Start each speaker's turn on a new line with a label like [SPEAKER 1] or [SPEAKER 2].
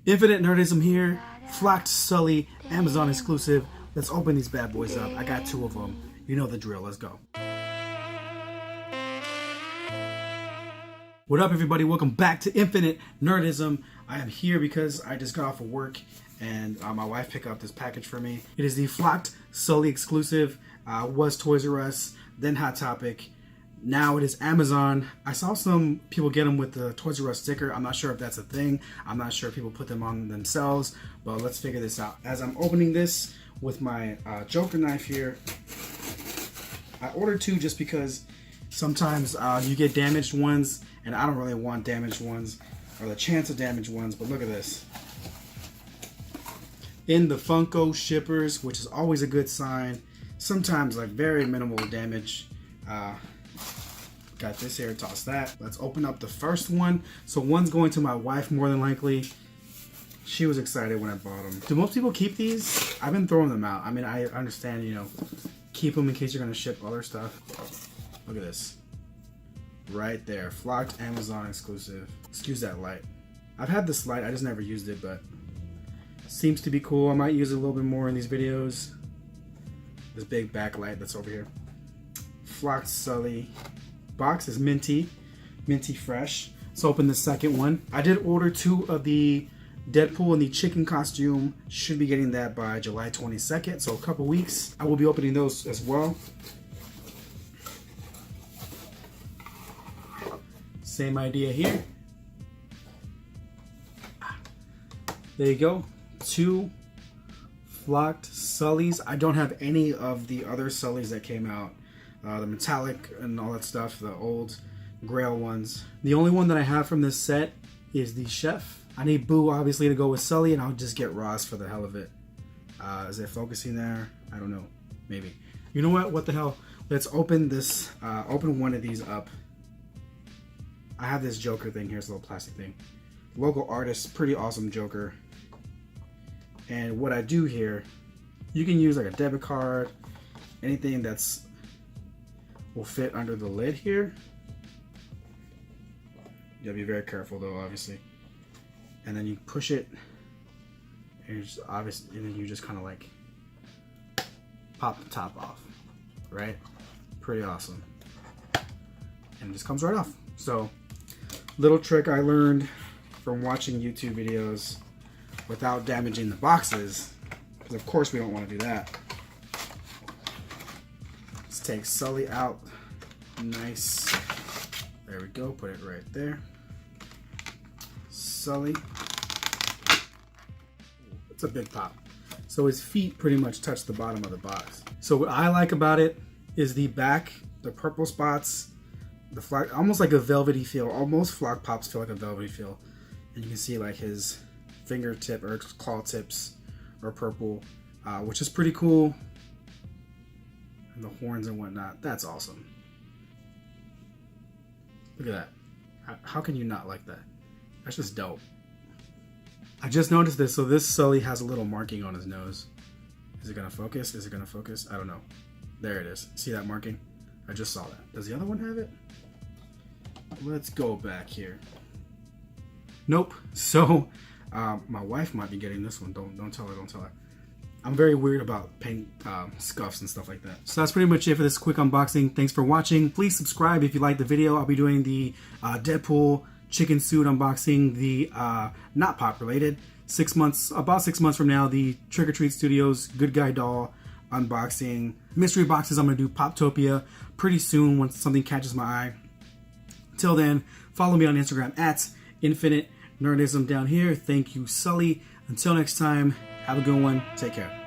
[SPEAKER 1] Infinite Nerdism here. Flocked Sulley, Amazon exclusive. Let's open these bad boys up. I got two of them. You know the drill. Let's go. What up, everybody? Welcome back to Infinite Nerdism. I am here because I just got off of work and my wife picked up this package for me. It is the Flocked Sulley exclusive. Was Toys R Us, then Hot Topic. Now it is Amazon. I saw some people get them with the Toys R Us sticker. I'm not sure if that's a thing. I'm not sure if people put them on themselves, but let's figure this out. As I'm opening this with my Joker knife here, I ordered two just because sometimes you get damaged ones, and I don't really want damaged ones or the chance of damaged ones, but look at this. In the Funko shippers, which is always a good sign. Sometimes like very minimal damage. Got this here, toss that. Let's open up the first one. So one's going to my wife more than likely. She was excited when I bought them. Do most people keep these? I've been throwing them out. I mean, I understand, you know, keep them in case you're gonna ship other stuff. Look at this. Right there, Flocked Amazon exclusive. Excuse that light. I've had this light, I just never used it, but seems to be cool. I might use it a little bit more in these videos. This big backlight that's over here. Flocked Sulley. Box is minty fresh. Let's open the second one. I did order two of the Deadpool in the chicken costume. Should be getting that by July 22nd, so a couple weeks. I will be opening those as well. Same idea here. There you go. Two Flocked Sulleys. I don't have any of the other Sulleys that came out. The metallic and all that stuff, the old grail ones. The only one that I have from this set is the Chef. I need Boo obviously to go with Sulley, and I'll just get Ross for the hell of it. Is it focusing there? I don't know. Maybe. You know what? What the hell? Let's open this. Open one of these up. I have this Joker thing here. It's a little plastic thing. Local artist, pretty awesome Joker. And what I do here, you can use like a debit card, anything that's will fit under the lid here. You gotta be very careful though, obviously. And then you push it, and then you just kind of like pop the top off, right? Pretty awesome. And it just comes right off. So, little trick I learned from watching YouTube videos without damaging the boxes, because of course we don't want to do that. Let's take Sulley out. Nice. There we go. Put it right there. Sulley. It's a big pop. So his feet pretty much touch the bottom of the box. So what I like about it is the back, the purple spots, the flock, almost like a velvety feel. Almost flock pops feel like a velvety feel. And you can see like his fingertip or claw tips are purple, which is pretty cool. And the horns and whatnot. That's awesome. Look at that. How can you not like that? That's just dope. I just noticed this. So this Sulley has a little marking on his nose. Is it gonna focus? Is it gonna focus? I don't know. There it is. See that marking? I just saw that. Does the other one have it? Let's go back here. Nope. So my wife might be getting this one. Don't tell her. Don't tell her. I'm very weird about paint scuffs and stuff like that. So that's pretty much it for this quick unboxing. Thanks for watching. Please subscribe if you like the video. I'll be doing the Deadpool chicken suit unboxing, the not pop related. About 6 months from now, the Trick or Treat Studios Good Guy doll unboxing. Mystery boxes, I'm gonna do Poptopia pretty soon once something catches my eye. Till then, follow me on Instagram at Infinite Nerdism down here. Thank you, Sulley. Until next time, have a good one. Take care.